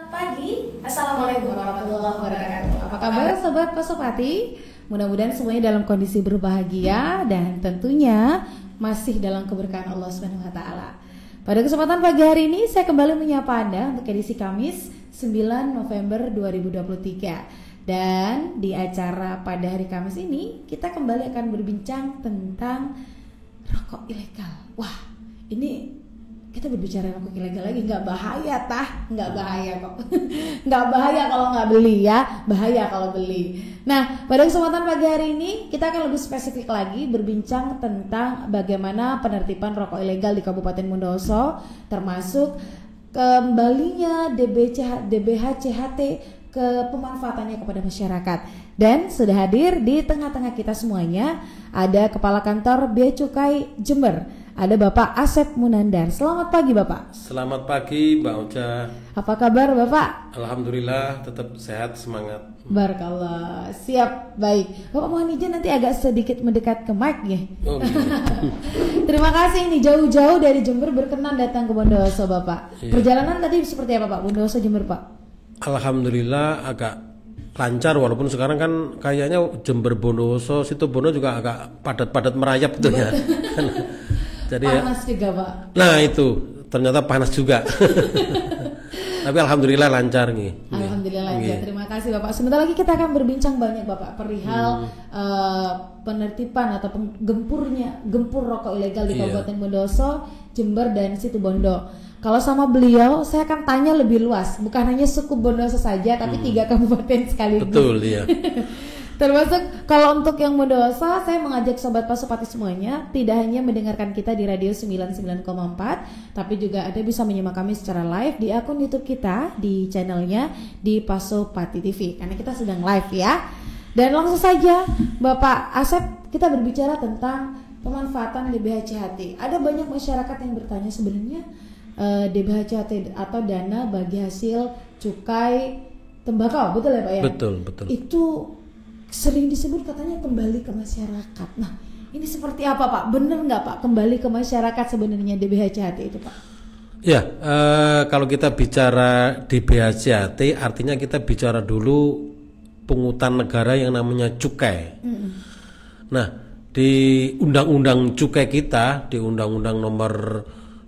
Pagi, Assalamualaikum warahmatullahi wabarakatuh. Apa kabar sobat Pasopati? Mudah-mudahan semuanya dalam kondisi berbahagia dan tentunya masih dalam keberkahan Allah Subhanahu wa taala. Pada kesempatan pagi hari ini saya kembali menyapa Anda untuk edisi Kamis 9 November 2023. Dan di acara pada hari Kamis ini kita kembali akan berbincang tentang rokok ilegal. Wah, ini kita berbicara rokok ilegal lagi, nggak bahaya nggak bahaya kok. Nggak bahaya kalau nggak beli ya, bahaya kalau beli. Nah, pada kesempatan pagi hari ini kita akan lebih spesifik lagi berbincang tentang bagaimana penertiban rokok ilegal di Kabupaten Bondowoso, termasuk kembalinya DBH-CHT ke pemanfaatannya kepada masyarakat. Dan sudah hadir di tengah-tengah kita semuanya ada Kepala Kantor Bea Cukai Jember, ada Bapak Asep Munandar. Selamat pagi Bapak. Selamat pagi Mbak Ocha. Apa kabar Bapak? Alhamdulillah tetap sehat, semangat. Barakallah. Siap, baik. Bapak mohon izin nanti agak sedikit mendekat ke mic ya. Oh, gitu. Terima kasih ini jauh-jauh dari Jember berkenan datang ke Bondowoso Bapak. Iya. Perjalanan tadi seperti apa Pak? Bondowoso Jember Pak? Alhamdulillah agak lancar, walaupun sekarang kan kayaknya Jember Bondowoso Situbondo juga agak padat-padat merayap gitu ya. Jadi panas juga Pak. Nah itu ternyata panas juga. Tapi alhamdulillah lancar nih. Alhamdulillah lancar. Terima kasih Bapak. Sebentar lagi kita akan berbincang banyak Bapak perihal penertiban atau gempur rokok ilegal di Kabupaten Bondowoso, Jember dan Situbondo. Kalau sama beliau saya akan tanya lebih luas, bukan hanya suku Bondowoso saja, tapi 3 kabupaten sekaligus. Betul, iya. Termasuk kalau untuk yang Bondowoso, saya mengajak sobat Pasopati semuanya tidak hanya mendengarkan kita di radio 99,4, tapi juga Anda bisa menyimak kami secara live di akun YouTube kita, di channelnya di Pasopati TV, karena kita sedang live ya. Dan langsung saja Bapak Asep, kita berbicara tentang pemanfaatan DBH-CHT. Ada banyak masyarakat yang bertanya sebenarnya DBH-CHT atau dana bagi hasil cukai tembakau, betul ya Pak ya? Betul. Itu sering disebut katanya kembali ke masyarakat. Nah, ini seperti apa Pak? Benar nggak Pak kembali ke masyarakat sebenarnya DBH-CHT itu Pak? Ya, kalau kita bicara DBH-CHT artinya kita bicara dulu pungutan negara yang namanya cukai. Nah, di undang-undang cukai kita, di undang-undang nomor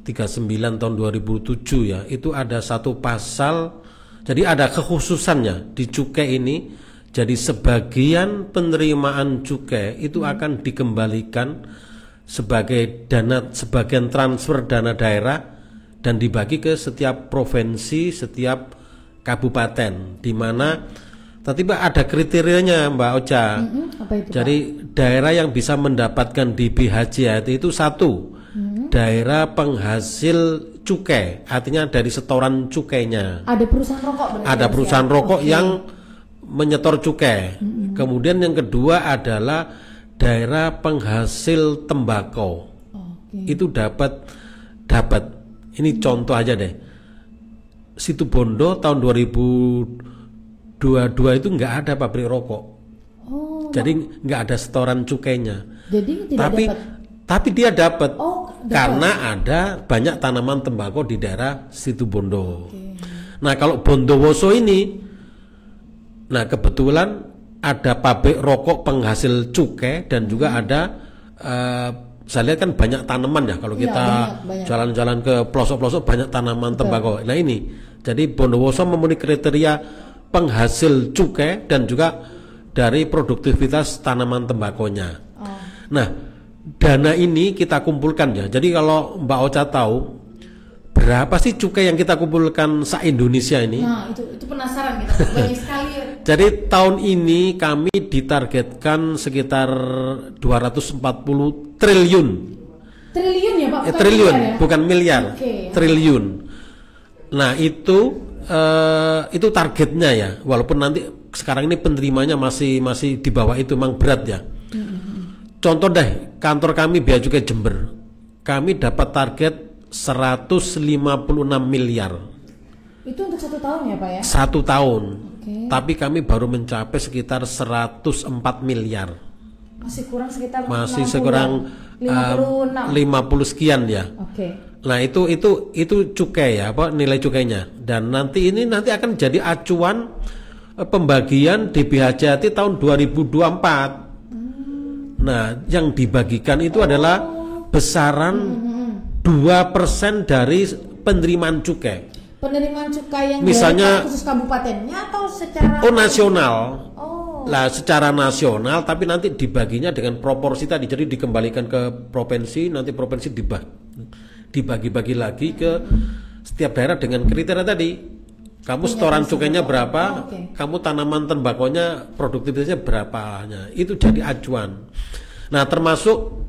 39 tahun 2007 ya, itu ada satu pasal, jadi ada kekhususannya di cukai ini. Jadi sebagian penerimaan cukai itu akan dikembalikan sebagai dana, sebagian transfer dana daerah dan dibagi ke setiap provinsi, setiap kabupaten, di mana tapi ada kriterianya Mbak Ocha. Apa itu, jadi Pak? Daerah yang bisa mendapatkan DBH-CHT itu satu, daerah penghasil cukai, artinya dari setoran cukainya. Ada perusahaan rokok berarti. Ada perusahaan rokok yang menyetor cukai. Kemudian yang kedua adalah daerah penghasil tembakau. Itu dapat. Ini contoh aja deh. Situbondo tahun 2022 itu nggak ada pabrik rokok. Jadi nggak ada setoran cukainya. Jadi tidak dapat. Tapi dia dapat. Dapat. Karena ada banyak tanaman tembakau di daerah Situbondo. Nah, kalau Bondowoso ini, nah kebetulan ada pabrik rokok penghasil cukai dan juga ada saya lihat kan banyak tanaman ya, kalau kita banyak. Jalan-jalan ke pelosok-pelosok banyak tanaman tembakau. Nah ini, jadi Bondowoso memenuhi kriteria penghasil cukai dan juga dari produktivitas tanaman tembakonya. Nah, dana ini kita kumpulkan ya. Jadi kalau Mbak Ocha tahu berapa sih cukai yang kita kumpulkan se-Indonesia ini? Nah, itu penasaran kita. Banyak sekali. Jadi tahun ini kami ditargetkan sekitar 240 triliun. Triliun ya Pak? Triliun, miliar, ya? bukan miliar. Triliun. Nah, itu targetnya ya. Walaupun nanti sekarang ini penerimanya masih di bawah itu, memang berat ya. Contoh deh, kantor kami Bea Cukai Jember, kami dapat target 156 miliar. Itu untuk 1 tahun ya Pak ya? 1 tahun. Tapi kami baru mencapai sekitar 104 miliar. Masih kurang sekitar Masih sekurang 50 sekian ya. Nah, itu cukai ya, apa nilai cukainya. Dan nanti akan jadi acuan pembagian DBHJAT tahun 2024. Nah, yang dibagikan itu adalah besaran 2% dari penerimaan cukai. Penerimaan cukai yang misalnya dari khusus kabupatennya atau secara nasional. Oh. Lah, secara nasional, tapi nanti dibaginya dengan proporsi tadi. Jadi dikembalikan ke provinsi, nanti provinsi dibagi-bagi lagi ke setiap daerah dengan kriteria tadi. Kamu setoran cukainya berapa? Kamu tanaman tembakonya produktivitasnya berapanya? Itu jadi acuan. Nah, termasuk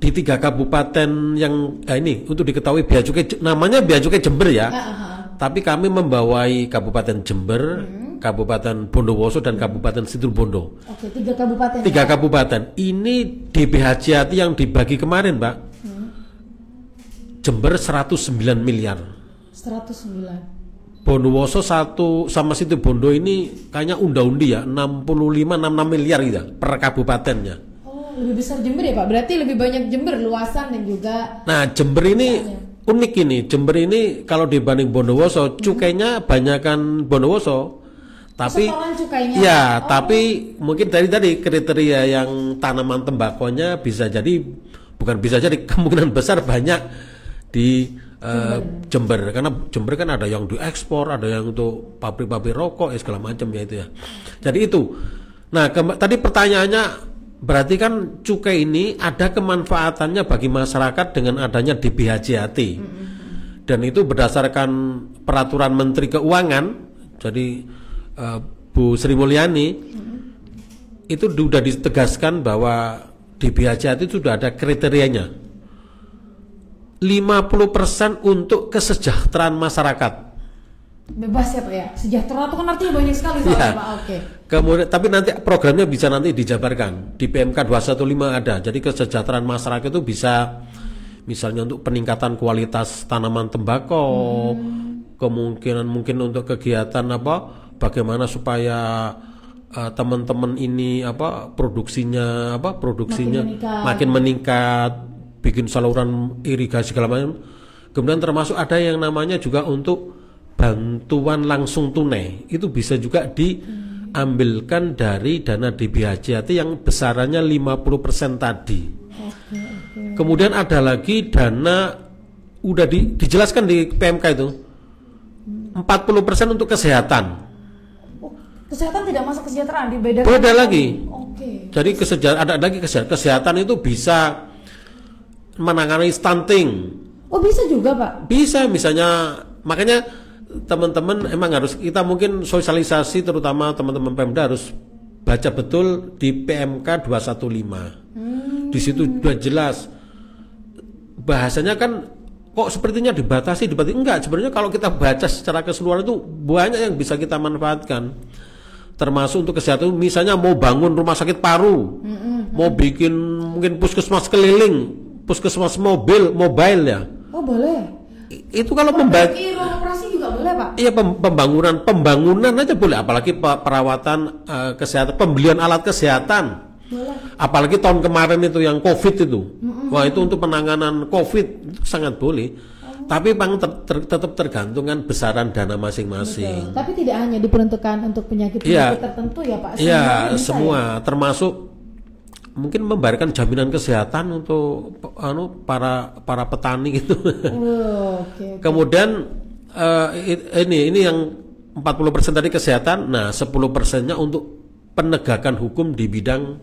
di 3 kabupaten yang ini untuk diketahui bea cukai, namanya bea cukai Jember ya. Tapi kami membawai Kabupaten Jember, Kabupaten Bondowoso dan Kabupaten Situbondo. Oke, 3 kabupaten. 3 kabupaten. Ini DBHJAT yang dibagi kemarin, Mbak. Jember 109 miliar. 109. Bondowoso 1 sama Situbondo ini kayaknya unda-undi ya, 65-66 miliar gitu per kabupatennya. Oh, lebih besar Jember ya Pak? Berarti lebih banyak Jember luasan dan juga. Nah, Jember ini unik ini. Jember ini kalau dibanding Bondowoso, cukainya banyakan Bondowoso. Tapi cukainya. Ya, tapi mungkin tadi kriteria yang tanaman tembakonya bisa jadi, bukan bisa jadi, kemungkinan besar banyak di Jember, karena Jember kan ada yang diekspor, ada yang untuk pabrik-pabrik rokok segala macam ya itu ya. Jadi itu. Nah, tadi pertanyaannya berarti kan cukai ini ada kemanfaatannya bagi masyarakat dengan adanya DBHJAT. Dan itu berdasarkan peraturan Menteri Keuangan. Jadi Bu Sri Mulyani itu sudah ditegaskan bahwa DBHJAT itu sudah ada kriterianya. 50% untuk kesejahteraan masyarakat. Bebas ya Pak ya. Sejahtera itu kan artinya banyak sekali ya. Pak. Oke. Kemudian tapi nanti programnya bisa nanti dijabarkan. Di PMK 215 ada. Jadi kesejahteraan masyarakat itu bisa misalnya untuk peningkatan kualitas tanaman tembakau, kemungkinan mungkin untuk kegiatan bagaimana supaya teman-teman ini produksinya makin meningkat, bikin saluran irigasi segala macam. Kemudian termasuk ada yang namanya juga untuk bantuan langsung tunai. Itu bisa juga diambilkan dari dana DBHJAT yang besarannya 50% tadi. Kemudian ada lagi dana udah dijelaskan di PMK itu 40% untuk kesehatan. Kesehatan tidak masuk kesejahteraan, dibedakan. Beda lagi. Jadi ada lagi kesehatan itu bisa menangani stunting. Oh, bisa juga Pak? Bisa, misalnya makanya teman-teman emang harus kita mungkin sosialisasi, terutama teman-teman Pemda harus baca betul di PMK 215. Di situ sudah jelas bahasanya kan kok sepertinya dibatasi enggak, sebenarnya kalau kita baca secara keseluruhan itu banyak yang bisa kita manfaatkan. Termasuk untuk kesehatan, misalnya mau bangun rumah sakit paru, mau bikin mungkin puskesmas keliling, puskesmas mobile ya. Oh, boleh. Itu kalau membagi ruang operasi juga boleh Pak? Iya, pembangunan aja boleh, apalagi perawatan kesehatan, pembelian alat kesehatan. Boleh. Apalagi tahun kemarin itu yang COVID itu. Wah, itu untuk penanganan COVID itu sangat boleh. Tapi tetap tergantungan besaran dana masing-masing. Betul. Tapi tidak hanya diperuntukkan untuk penyakit-penyakit tertentu ya Pak? Iya, semua ya? Termasuk mungkin memberikan jaminan kesehatan untuk para petani gitu. Okay. Kemudian ini yang 40% tadi kesehatan, nah 10%-nya untuk penegakan hukum di bidang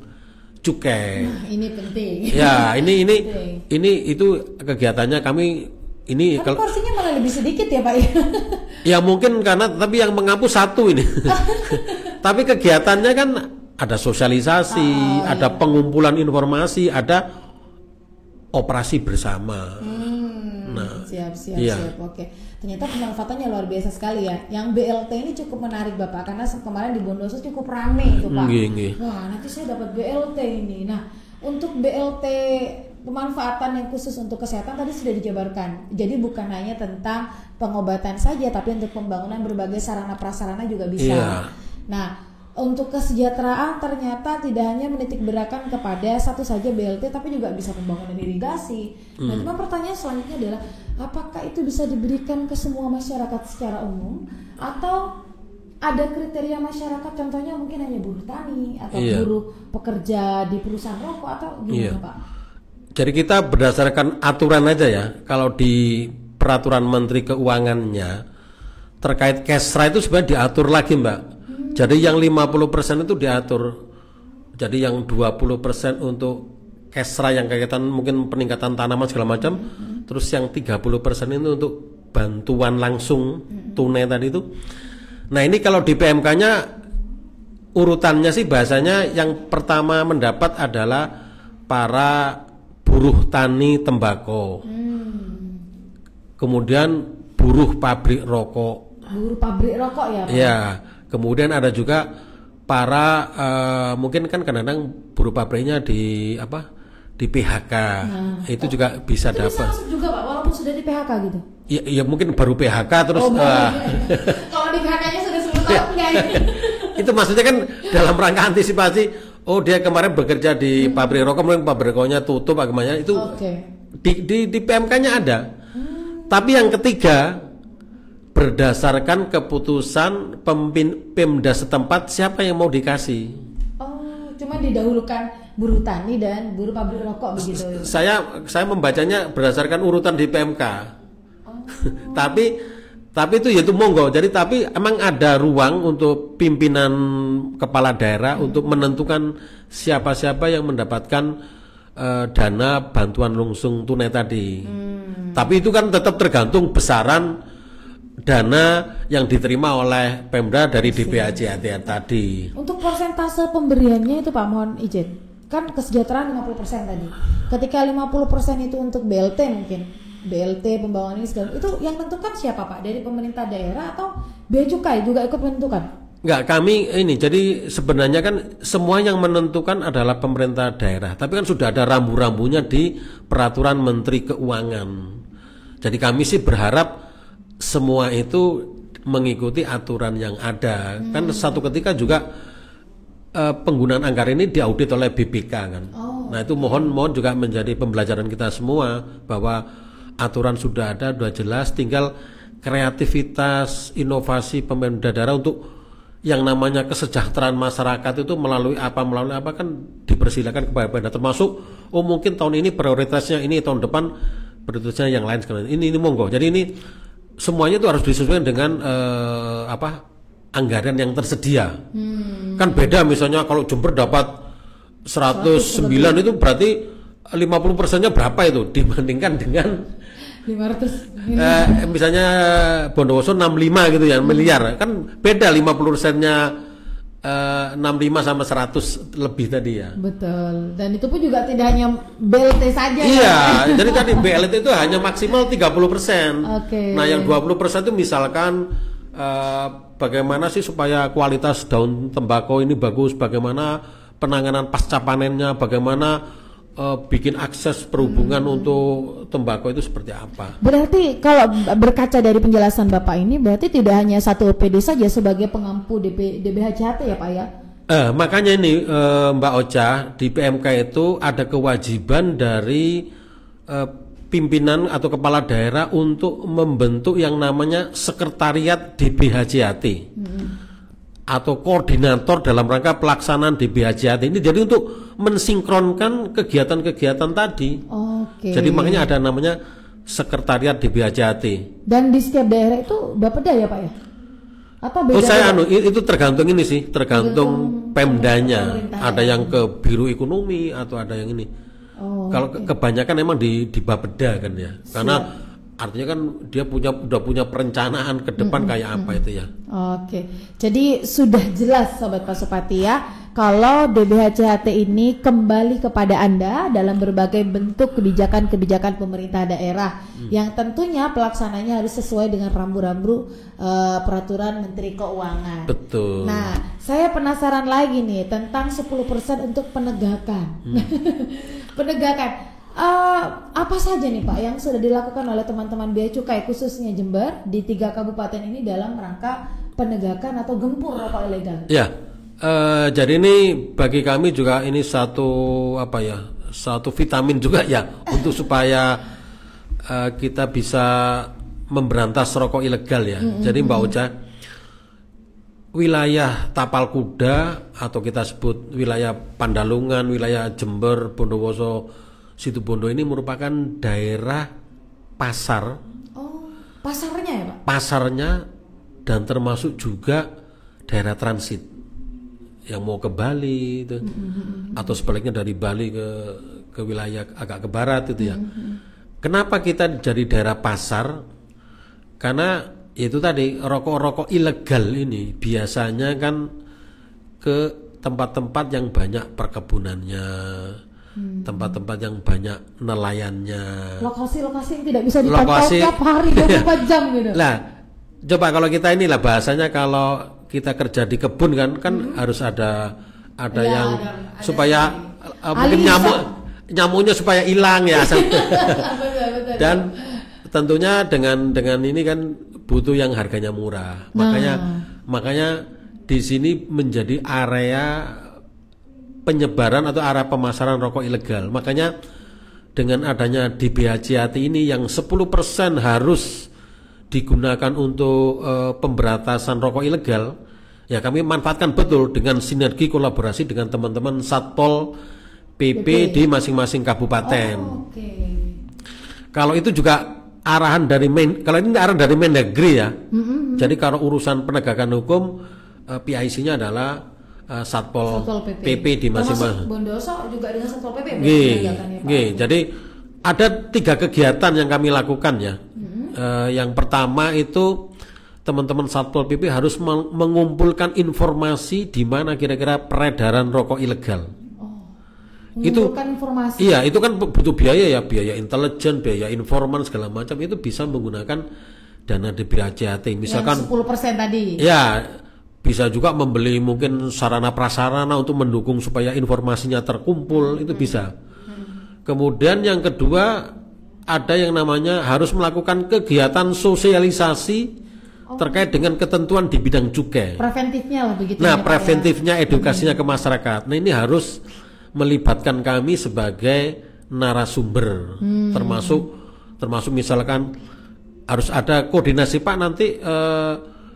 cukai. Nah, ini penting. Ya, ini itu kegiatannya kami ini. Tapi porsinya malah lebih sedikit ya Pak? Ya mungkin karena tapi yang menghapus satu ini. Tapi kegiatannya kan ada sosialisasi, ada pengumpulan informasi, ada operasi bersama. Siap. Oke. Ternyata pemanfaatannya luar biasa sekali ya. Yang BLT ini cukup menarik Bapak, karena kemarin di Bondowoso cukup rame itu Pak. Wah, nanti saya dapat BLT ini. Nah, untuk BLT pemanfaatan yang khusus untuk kesehatan tadi sudah dijabarkan. Jadi bukan hanya tentang pengobatan saja, tapi untuk pembangunan berbagai sarana prasarana juga bisa. Nah, untuk kesejahteraan ternyata tidak hanya menitik beratkan kepada satu saja BLT, tapi juga bisa pembangunan irigasi. Nah, cuma pertanyaan selanjutnya adalah apakah itu bisa diberikan ke semua masyarakat secara umum atau ada kriteria masyarakat, contohnya mungkin hanya buruh tani atau buruh pekerja di perusahaan rokok atau gimana Pak? Jadi kita berdasarkan aturan aja ya. Kalau di peraturan Menteri Keuangannya terkait kesra itu sebenarnya diatur lagi Mbak. Jadi yang 50% itu diatur. Jadi yang 20% untuk kesra yang kaitan mungkin peningkatan tanaman segala macam. Terus yang 30% itu untuk bantuan langsung tunai tadi itu. Nah ini kalau di PMK-nya urutannya sih bahasanya yang pertama mendapat adalah para buruh tani tembakau. Kemudian buruh pabrik rokok. Buruh pabrik rokok ya Pak? Ya. Kemudian ada juga para mungkin kan kadang-kadang buruh pabriknya di PHK, itu juga bisa dapat. Bisa masuk juga Pak, walaupun sudah di PHK gitu. Ya mungkin baru PHK terus. Kalau di PHK-nya sudah 10 tahun enggak ini. Itu maksudnya kan dalam rangka antisipasi. Oh dia kemarin bekerja di pabrik rokok, mungkin pabrik rokoknya tutup, bagaimana itu. Di PMK-nya ada. Tapi yang ketiga, berdasarkan keputusan Pemda setempat siapa yang mau dikasih. Oh, cuma didahulukan buruh tani dan buruh pabrik rokok begitu. Saya membacanya berdasarkan urutan di PMK. Tapi itu yaitu monggo. Jadi tapi emang ada ruang untuk pimpinan kepala daerah untuk menentukan siapa-siapa yang mendapatkan dana bantuan langsung tunai tadi. Tapi itu kan tetap tergantung besaran dana yang diterima oleh Pemda dari DBHJAT tadi. Untuk persentase pemberiannya itu Pak, mohon izin. Kan kesejahteraan 50% tadi. Ketika 50% itu untuk BLT mungkin. BLT pembangunan ini segala itu yang menentukan siapa Pak? Dari pemerintah daerah atau Bea Cukai juga ikut menentukan? Enggak, kami ini. Jadi sebenarnya kan semua yang menentukan adalah pemerintah daerah. Tapi kan sudah ada rambu-rambunya di peraturan Menteri Keuangan. Jadi kami sih berharap semua itu mengikuti aturan yang ada. Kan satu ketika juga penggunaan anggaran ini diaudit oleh BPK kan. Nah itu mohon juga menjadi pembelajaran kita semua bahwa aturan sudah ada, sudah jelas, tinggal kreativitas, inovasi pemerintah daerah untuk yang namanya kesejahteraan masyarakat itu melalui apa kan dipersilakan kepada pemerintah. Termasuk mungkin tahun ini prioritasnya ini, tahun depan prioritasnya yang lain sekalian. Ini monggo. Jadi ini semuanya itu harus disesuaikan dengan anggaran yang tersedia. Kan beda misalnya kalau Jember dapat 109 itu berarti 50%-nya berapa itu dibandingkan dengan 500 misalnya Bondowoso 65 gitu ya, miliar. Kan beda 50%-nya 65 sama 100 lebih tadi ya. Betul. Dan itu pun juga tidak hanya BLT saja. Iya, kan? Jadi tadi BLT itu hanya maksimal 30%. Nah, yang 20% itu misalkan bagaimana sih supaya kualitas daun tembakau ini bagus, bagaimana penanganan pasca panennya, bagaimana bikin akses perhubungan untuk tembakau itu seperti apa. Berarti kalau berkaca dari penjelasan Bapak ini, berarti tidak hanya satu OPD saja sebagai pengampu DBHJAT ya Pak ya? Makanya ini Mbak Ocha, di PMK itu ada kewajiban dari pimpinan atau kepala daerah untuk membentuk yang namanya sekretariat DBHJAT. Atau koordinator dalam rangka pelaksanaan DBHJAT ini, jadi untuk mensinkronkan kegiatan-kegiatan tadi. Jadi makanya ada namanya sekretariat DBHJAT. Dan di setiap daerah itu Bapeda ya Pak ya? Atau beda? Itu tergantung ini sih, tergantung Pemdanya. Ada yang ke Biro Ekonomi atau ada yang ini. Kalau kebanyakan memang di Bapeda kan ya, karena artinya kan dia udah punya perencanaan ke depan kayak apa itu ya. Jadi sudah jelas Sobat Pasopati ya, kalau DBHJAT ini kembali kepada Anda dalam berbagai bentuk kebijakan-kebijakan pemerintah daerah yang tentunya pelaksananya harus sesuai dengan rambu-rambu peraturan Menteri Keuangan. Betul. Nah, saya penasaran lagi nih tentang 10% untuk penegakan. Penegakan. Apa saja nih Pak yang sudah dilakukan oleh teman-teman Bea Cukai khususnya Jember di 3 kabupaten ini dalam rangka penegakan atau gempur rokok ilegal? Ya, Jadi ini bagi kami juga ini satu satu vitamin juga ya untuk supaya kita bisa memberantas rokok ilegal ya. Jadi Mbak Ocha, wilayah Tapal Kuda atau kita sebut wilayah Pandalungan, wilayah Jember, Bondowoso, Situbondo ini merupakan daerah pasar. Oh, pasarnya ya Pak? Pasarnya dan termasuk juga daerah transit yang mau ke Bali itu, atau sebaliknya dari Bali ke wilayah agak ke barat itu ya. Kenapa kita jadi daerah pasar? Karena itu tadi rokok-rokok ilegal ini biasanya kan ke tempat-tempat yang banyak perkebunannya, tempat-tempat yang banyak nelayannya, lokasi-lokasi yang tidak bisa dipantau tiap hari 24 jam gitu. Lah, coba kalau kita inilah bahasanya, kalau kita kerja di kebun kan harus ada Ya, yang ada supaya mungkin nyamuknya supaya hilang ya. Betul. Dan tentunya dengan ini kan butuh yang harganya murah. Makanya di sini menjadi area penyebaran atau area pemasaran rokok ilegal. Makanya dengan adanya di BHJAT ini yang 10% harus digunakan untuk pemberantasan rokok ilegal, ya kami manfaatkan betul dengan sinergi kolaborasi dengan teman-teman Satpol PP di masing-masing kabupaten. Kalau itu juga arahan dari kalau ini arahan dari Mendagri ya. Jadi kalau urusan penegakan hukum PIC-nya adalah Satpol PP di masing-masing. Bondowoso juga dengan Satpol PP. Jadi ada 3 kegiatan yang kami lakukan ya. Yang pertama itu teman-teman Satpol PP harus mengumpulkan informasi di mana kira-kira peredaran rokok ilegal. Mengumpulkan informasi. Iya, itu kan butuh biaya ya, biaya intelijen, biaya informan segala macam, itu bisa menggunakan dana DBHJAT. Misalkan yang 10% tadi. Ya, bisa juga membeli mungkin sarana prasarana untuk mendukung supaya informasinya terkumpul, itu bisa. Kemudian yang kedua, ada yang namanya harus melakukan kegiatan sosialisasi terkait dengan ketentuan di bidang cukai. Preventifnya lah begitu. Nah, preventifnya edukasinya ke masyarakat. Nah, ini harus melibatkan kami sebagai narasumber, termasuk misalkan harus ada koordinasi, Pak, nanti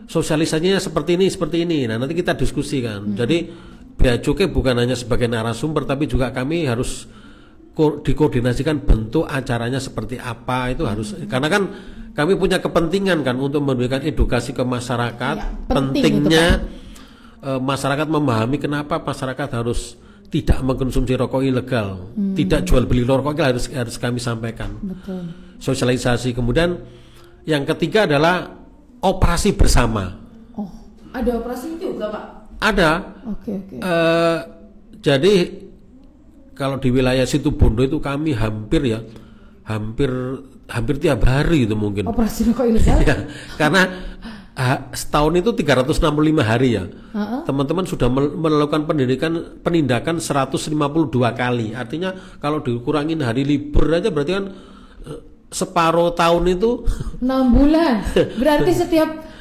sosialisasinya seperti ini. Nah, nanti kita diskusikan. Jadi Bea Cukai bukan hanya sebagai narasumber, tapi juga kami harus dikoordinasikan bentuk acaranya seperti apa, itu harus, karena kan kami punya kepentingan kan untuk memberikan edukasi ke masyarakat. Ya, pentingnya masyarakat memahami kenapa masyarakat harus tidak mengkonsumsi rokok ilegal, tidak jual beli rokok ilegal, harus kami sampaikan. Betul. Sosialisasi. Kemudian yang ketiga adalah operasi bersama. Oh, ada operasi juga Pak? Ada. Oke. Jadi kalau di wilayah Situbondo itu kami hampir tiap hari itu mungkin operasi rokok ilegal. ya, karena setahun itu 365 hari ya. Teman-teman sudah melakukan penindakan 152 kali. Artinya kalau dikurangin hari libur aja berarti kan separuh tahun itu 6 bulan. Berarti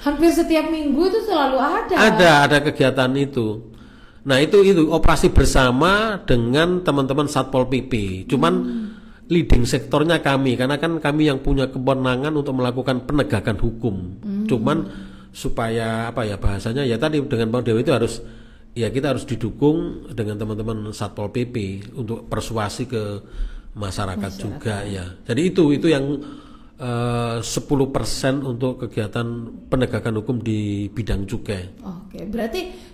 hampir setiap minggu itu selalu ada kegiatan itu. Nah, itu operasi bersama dengan teman-teman Satpol PP. Cuman leading sektornya kami, karena kan kami yang punya kewenangan untuk melakukan penegakan hukum. Cuman supaya bahasanya ya tadi dengan Bang Dewi itu kita harus didukung dengan teman-teman Satpol PP untuk persuasi ke masyarakat juga ya. Jadi itu yang 10% untuk kegiatan penegakan hukum di bidang cukai. Oke, berarti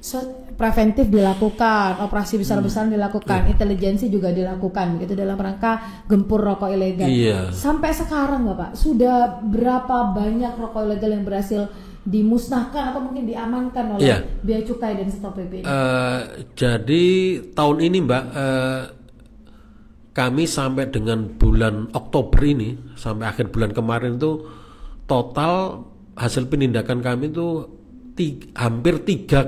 preventif dilakukan, operasi besar-besaran dilakukan, intelijensi juga dilakukan gitu dalam rangka gempur rokok ilegal. Iya. Sampai sekarang Bapak, sudah berapa banyak rokok ilegal yang berhasil dimusnahkan atau mungkin diamankan oleh Bea Cukai dan Satpol PP? Jadi tahun ini Mbak, kami sampai dengan bulan Oktober ini, sampai akhir bulan kemarin itu total hasil penindakan kami itu hampir 3,4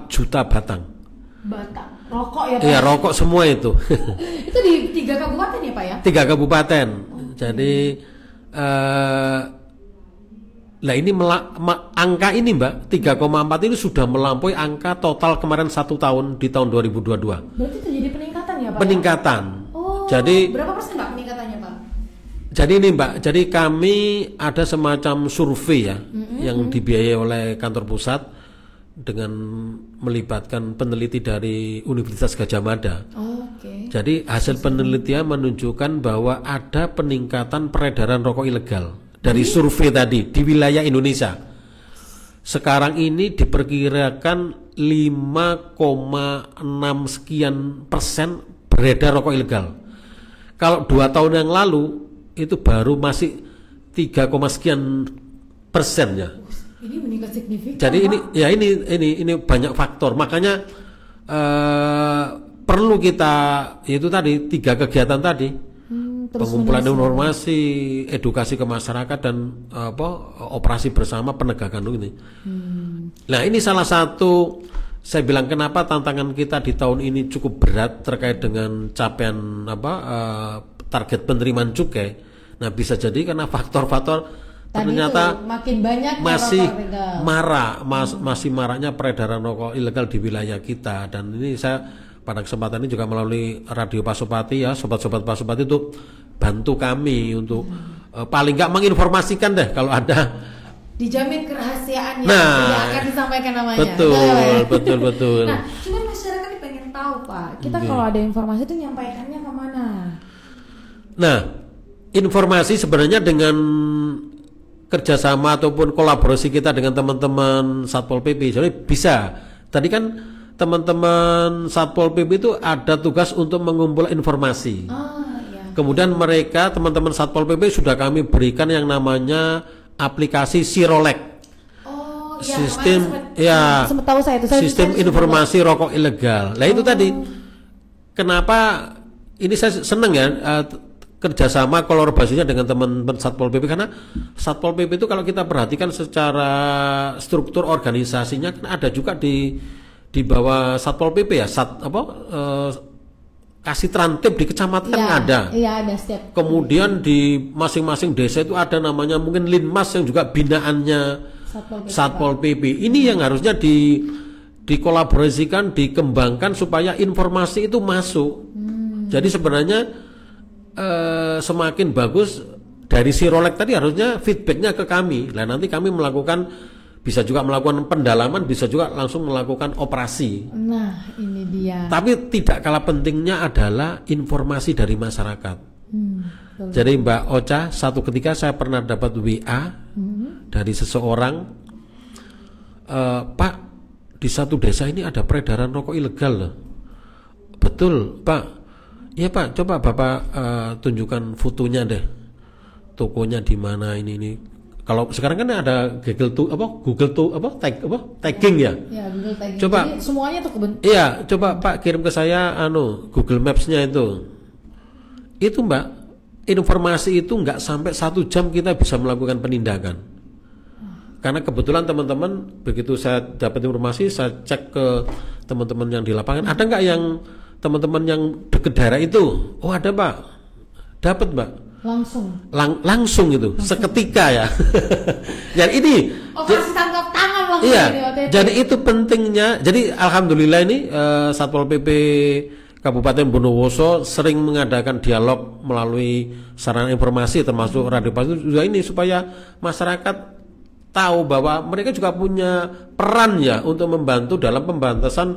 juta batang. Rokok ya Pak? Iya, rokok semua itu. Itu di 3 kabupaten ya Pak ya? 3 kabupaten. Jadi Lah ini angka ini Mbak 3,4 ini sudah melampaui angka total kemarin 1 tahun di tahun 2022. Berarti terjadi peningkatan ya Pak? Peningkatan. Oh, jadi berapa persen Pak peningkatannya Pak? Jadi ini Mbak, jadi kami ada semacam survei ya yang dibiayai oleh kantor pusat dengan melibatkan peneliti dari Universitas Gadjah Mada. Oke. Jadi hasil penelitian menunjukkan bahwa ada peningkatan peredaran rokok ilegal dari survei tadi di wilayah Indonesia. Sekarang ini diperkirakan 5,6 sekian persen beredar rokok ilegal. Kalau 2 tahun yang lalu itu baru masih 3, sekian persen ya. Ini meningkat signifikan. Jadi ini banyak faktor. Makanya perlu kita itu tadi 3 kegiatan tadi. Pengumpulan informasi, edukasi ke masyarakat dan operasi bersama penegakan ini. Nah, ini salah satu saya bilang kenapa tantangan kita di tahun ini cukup berat terkait dengan capaian target penerimaan cukai. Nah, bisa jadi karena faktor-faktor ternyata makin banyak masih masih maraknya peredaran rokok ilegal di wilayah kita. Dan ini saya pada kesempatan ini juga melalui Radio Pasopati ya, sobat-sobat Pasopati untuk bantu kami untuk paling nggak menginformasikan deh kalau ada. Dijamin kerahasiaannya tidak akan disampaikan namanya. Betul. Nah, cuma masyarakat ini pengen tahu Pak, kita kalau ada informasi itu nyampaikannya kemana? Nah, informasi sebenarnya dengan kerjasama ataupun kolaborasi kita dengan teman-teman Satpol PP, jadi bisa. Tadi kan teman-teman Satpol PP itu ada tugas untuk mengumpulkan informasi. Iya. Kemudian mereka teman-teman Satpol PP sudah kami berikan yang namanya aplikasi Sirolek. Sistem tahu saya itu. Sistem informasi rokok ilegal. Nah itu tadi kenapa ini saya senang ya kerjasama kolaborasinya dengan teman-teman Satpol PP, karena Satpol PP itu kalau kita perhatikan secara struktur organisasinya kan ada juga di bawah Satpol PP ya, kasih trantip di kecamatan ada. Iya, ada setiap. Kemudian di masing-masing desa itu ada namanya mungkin Linmas yang juga binaannya Satpol PP. Ini yang harusnya dikolaborasikan, dikembangkan supaya informasi itu masuk. Jadi sebenarnya semakin bagus dari Sirolek tadi harusnya feedbacknya ke kami. Nah nanti kami bisa juga melakukan pendalaman, bisa juga langsung melakukan operasi. Nah, ini dia. Tapi tidak kalah pentingnya adalah informasi dari masyarakat. Jadi Mbak Ocha, satu ketika saya pernah dapat WA dari seseorang, Pak, di satu desa ini ada peredaran rokok ilegal loh. Betul, Pak. Iya Pak, coba Bapak tunjukkan fotonya deh. Tokonya di mana ini. Kalau sekarang kan ada tagging ya. Ya, Google tagging. Coba jadi semuanya tuh iya, coba Pak kirim ke saya Google Maps-nya itu. Itu Mbak, informasi itu nggak sampai 1 jam kita bisa melakukan penindakan. Karena kebetulan teman-teman begitu saya dapat informasi, saya cek ke teman-teman yang di lapangan, ada nggak yang teman-teman yang dekat daerah itu? Oh ada Pak, dapat Mbak. Langsung itu seketika ya. Jadi ini operasi tangkap tangan langsung. Iya. Jadi itu pentingnya. Jadi alhamdulillah ini Satpol PP Kabupaten Bondowoso sering mengadakan dialog melalui sarana informasi termasuk Radio Pas juga ini supaya masyarakat tahu bahwa mereka juga punya peran ya untuk membantu dalam pemberantasan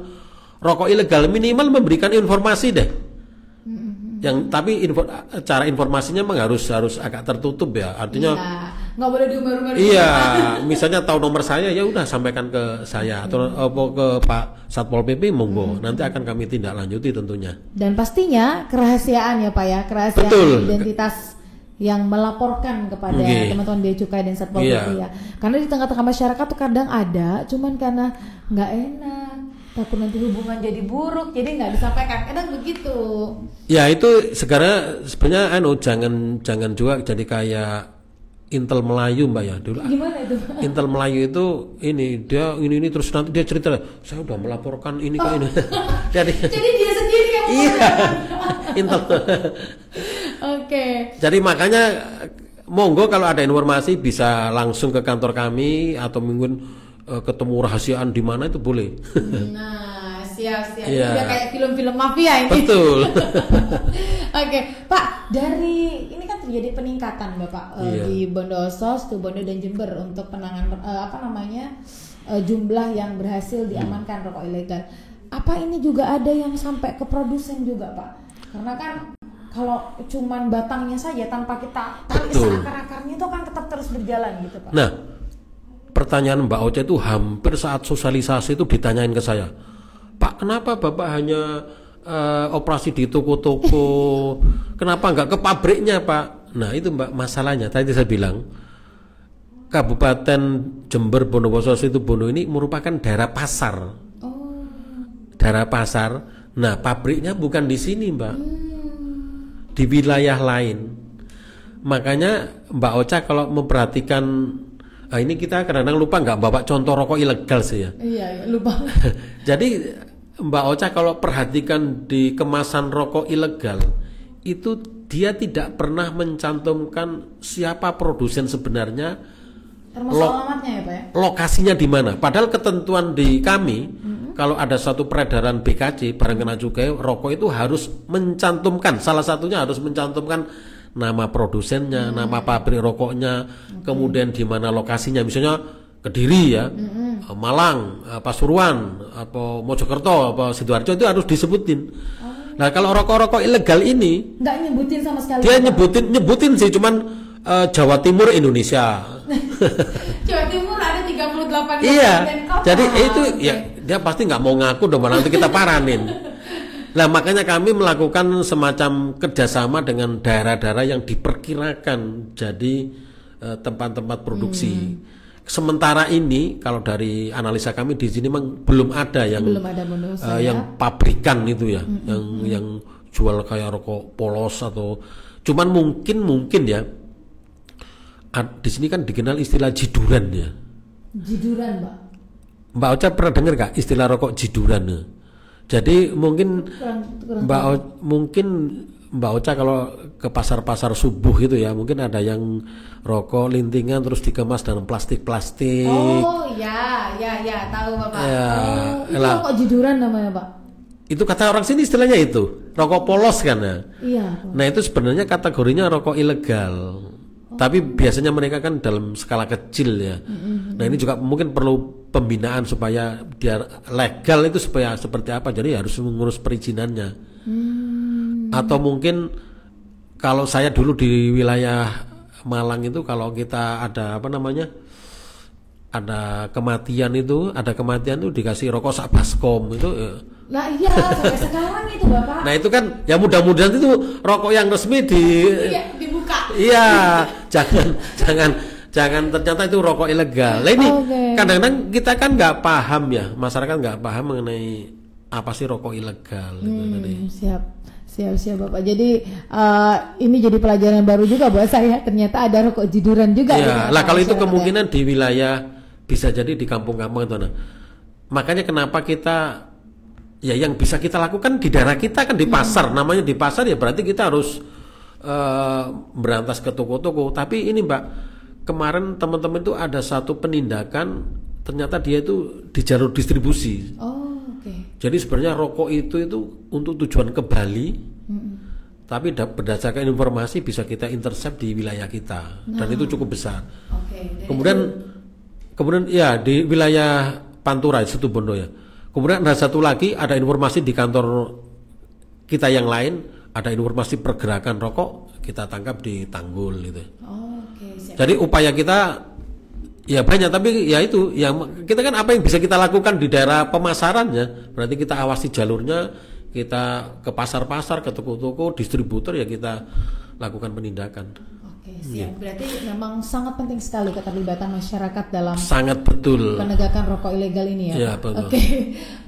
rokok ilegal, minimal memberikan informasi deh. Tapi cara informasinya memang harus agak tertutup ya, artinya nggak boleh diumbar-umbar. Iya, misalnya tahu nomor saya ya udah sampaikan ke saya atau ke Pak Satpol PP monggo, nanti akan kami tindak lanjuti tentunya. Dan pastinya kerahasiaan ya Pak ya, kerahasiaan identitas yang melaporkan kepada teman-teman Bea Cukai dan Satpol PP ya. Karena di tengah-tengah masyarakat tuh kadang ada, cuman karena nggak enak, takut nanti hubungan jadi buruk, jadi nggak disampaikan. Kadang begitu. Ya itu sebenarnya jangan juga jadi kayak Intel Melayu Mbak ya dulu. Gimana itu? Intel Melayu itu ini terus nanti dia cerita saya udah melaporkan ini ke ini. jadi dia sendiri yang iya. Intel. Oke. Jadi makanya monggo kalau ada informasi bisa langsung ke kantor kami atau mungkin ketemu rahasiaan di mana itu boleh. Nah, siap. Iya. Udah kayak film-film mafia ini. Betul. Oke, Pak, dari ini kan terjadi peningkatan Bapak Iya. di Bondowoso, Situbondo dan Jember untuk penanganan jumlah yang berhasil diamankan rokok ilegal. Apa ini juga ada yang sampai ke produsen juga, Pak? Karena kan kalau cuman batangnya saja tanpa kita tarik akar-akarnya itu kan tetap terus berjalan gitu, Pak. Nah, pertanyaan Mbak Oce itu hampir saat sosialisasi itu ditanyain ke saya, Pak, kenapa Bapak hanya operasi di toko-toko, kenapa nggak ke pabriknya, Pak? Nah itu Mbak masalahnya. Tadi saya bilang Kabupaten Jember, Bondowoso, Situbondo ini merupakan daerah pasar. Daerah pasar. Nah pabriknya bukan di sini, Mbak, di wilayah lain. Makanya Mbak Ocha kalau memperhatikan, ini kita kadang-kadang lupa nggak bawa contoh rokok ilegal sih ya. Iya, lupa. Jadi Mbak Ocha kalau perhatikan di kemasan rokok ilegal itu dia tidak pernah mencantumkan siapa produsen sebenarnya, Termasuk alamatnya ya, Pak ya? lokasinya di mana. Padahal ketentuan di kami kalau ada satu peredaran BKC barang kena cukai rokok itu harus mencantumkan, salah satunya harus mencantumkan nama produsennya, nama pabrik rokoknya, kemudian di mana lokasinya, misalnya Kediri ya, Malang, Pasuruan, apa Mojokerto, apa Sidoarjo, itu harus disebutin. Nah kalau rokok-rokok ilegal ini nggak nyebutin sama sekali. dia nyebutin sih, cuman Jawa Timur Indonesia. Jawa Timur ada 38 Iya, kota. jadi itu ya dia pasti nggak mau ngaku dong, nanti kita paranin. Nah makanya kami melakukan semacam kerjasama dengan daerah-daerah yang diperkirakan jadi tempat-tempat produksi. Sementara ini kalau dari analisa kami di sini memang belum ada yang yang pabrikan itu ya, yang jual kayak rokok polos atau, cuman mungkin ya di sini kan dikenal istilah jiduran ya. Jiduran, Mbak. Mbak Ocha pernah dengar gak istilah rokok jiduran? Jadi mungkin Mbak Ocha kalau ke pasar-pasar subuh itu ya, mungkin ada yang rokok lintingan terus dikemas dalam plastik-plastik. Oh ya, tahu Bapak. Ya, itu rokok jiduran namanya, Pak. Itu kata orang sini istilahnya itu rokok polos kan ya. Iya. Nah itu sebenarnya kategorinya rokok ilegal. Tapi biasanya mereka kan dalam skala kecil ya. Nah ini juga mungkin perlu pembinaan supaya dia legal itu supaya seperti apa. Jadi harus mengurus perizinannya. Atau mungkin kalau saya dulu di wilayah Malang itu kalau kita ada ada kematian itu dikasih rokok sak baskom itu. Nah iya sampai sekarang itu Bapak. Nah itu kan ya mudah-mudahan itu rokok yang resmi dibuka. Iya, jangan ternyata itu rokok ilegal. Nah ini kadang-kadang kita kan nggak paham ya, masyarakat nggak paham mengenai apa sih rokok ilegal. Siap Bapak. Jadi ini jadi pelajaran baru juga buat saya. Ternyata ada rokok jiduran juga. Ya, lah kalau itu kemungkinan di wilayah bisa jadi di kampung-kampung itu. Nah, makanya kenapa kita ya yang bisa kita lakukan di daerah kita kan di pasar. Namanya di pasar ya berarti kita harus berantas ke toko-toko. Tapi ini Mbak, kemarin teman-teman itu ada satu penindakan, ternyata dia itu di jalur distribusi. Jadi sebenarnya rokok itu untuk tujuan ke Bali, tapi berdasarkan informasi bisa kita intercept di wilayah kita, dan itu cukup besar. Kemudian ya di wilayah Pantura, Situbondo ya. Kemudian ada satu lagi, ada informasi di kantor kita yang lain, ada informasi pergerakan rokok, kita tangkap di Tanggul gitu. Jadi upaya kita ya banyak, tapi ya itu yang kita kan apa yang bisa kita lakukan di daerah pemasarannya, berarti kita awasi jalurnya, kita ke pasar-pasar, ke toko-toko, distributor ya kita lakukan penindakan. Berarti memang sangat penting sekali keterlibatan masyarakat dalam sangat betul penegakan rokok ilegal ini ya. Ya betul.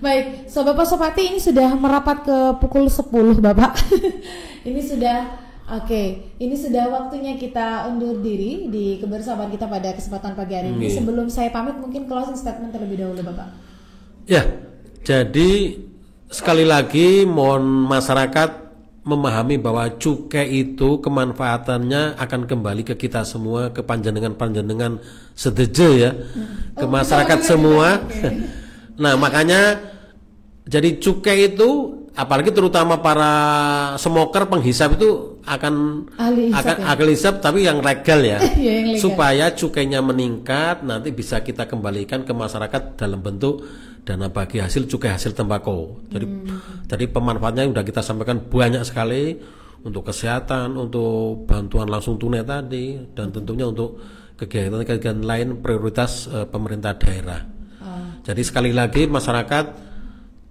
Baik, Sobat Pasopati, ini sudah merapat ke pukul 10 Bapak. Ini sudah ini sudah waktunya kita undur diri di kebersamaan kita pada kesempatan pagi hari ini. Sebelum saya pamit, mungkin closing statement terlebih dahulu Bapak. Ya, jadi sekali lagi mohon masyarakat memahami bahwa cukai itu kemanfaatannya akan kembali ke kita semua, ke panjenengan sedeje ya, ke masyarakat semua. Nah makanya jadi cukai itu apalagi terutama para smoker penghisap itu akan ahli hisap tapi yang legal ya, yang legal. Supaya cukainya meningkat nanti bisa kita kembalikan ke masyarakat dalam bentuk dana bagi hasil cukai hasil tembakau. Jadi pemanfaatnya sudah kita sampaikan banyak sekali untuk kesehatan, untuk bantuan langsung tunai tadi, dan tentunya untuk kegiatan-kegiatan lain prioritas pemerintah daerah. Jadi sekali lagi masyarakat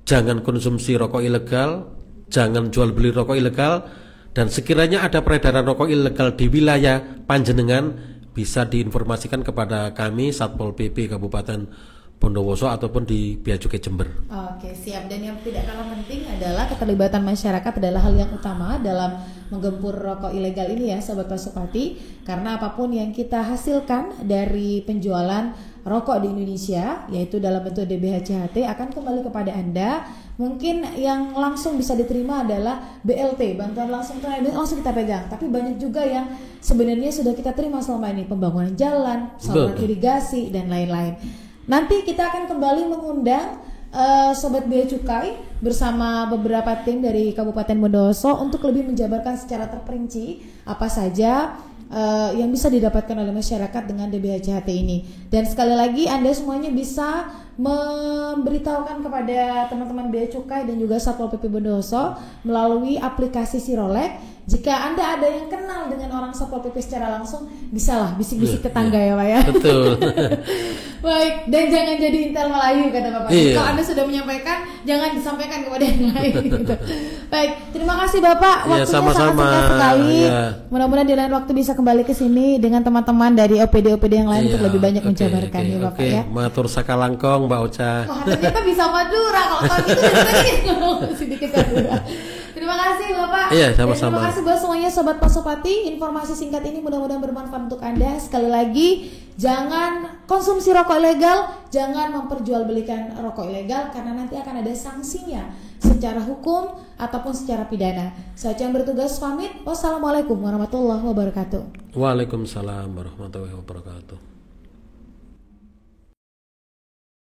jangan konsumsi rokok ilegal, jangan jual beli rokok ilegal, dan sekiranya ada peredaran rokok ilegal di wilayah panjenengan bisa diinformasikan kepada kami Satpol PP Kabupaten Bondowoso ataupun di Bea Cukai Jember. Oke, siap. Dan yang tidak kalah penting adalah keterlibatan masyarakat adalah hal yang utama dalam menggempur rokok ilegal ini ya Sobat Pasopati, karena apapun yang kita hasilkan dari penjualan rokok di Indonesia yaitu dalam bentuk DBHCHT akan kembali kepada Anda. Mungkin yang langsung bisa diterima adalah BLT, bantuan langsung tunai, langsung kita pegang. Tapi banyak juga yang sebenarnya sudah kita terima selama ini, pembangunan jalan, saluran irigasi dan lain-lain. Nanti kita akan kembali mengundang Sobat Bea Cukai bersama beberapa tim dari Kabupaten Bondowoso untuk lebih menjabarkan secara terperinci apa saja yang bisa didapatkan oleh masyarakat dengan DBHCHT ini. Dan sekali lagi Anda semuanya bisa memberitahukan kepada teman-teman Bea Cukai dan juga Satpol PP Bondowoso melalui aplikasi Sirolek. Jika Anda ada yang kenal dengan orang Satpol PP secara langsung, bisalah bisik-bisik tetangga ya Pak ya. Betul. Baik, dan jangan jadi intel Melayu kata Bapak. Kalau Anda sudah menyampaikan, jangan disampaikan kepada yang lain gitu. Baik, terima kasih Bapak. Waktunya sangat singkat sekali. Mudah-mudahan di lain waktu bisa kembali ke sini dengan teman-teman dari OPD-OPD yang lain untuk lebih banyak menjabarkan ya Bapak ya. Matur sakalangkong Mbak Ocha. Wah, ternyata bisa Madura kalau gitu sedikit Madura. Terima kasih Bapak. Iya, sama-sama. Terima kasih buat semuanya Sobat Pasopati. Informasi singkat ini mudah-mudahan bermanfaat untuk Anda. Sekali lagi, jangan konsumsi rokok ilegal, jangan memperjualbelikan rokok ilegal karena nanti akan ada sanksinya secara hukum ataupun secara pidana. Saya yang bertugas pamit. Wassalamualaikum warahmatullahi wabarakatuh. Waalaikumsalam warahmatullahi wabarakatuh.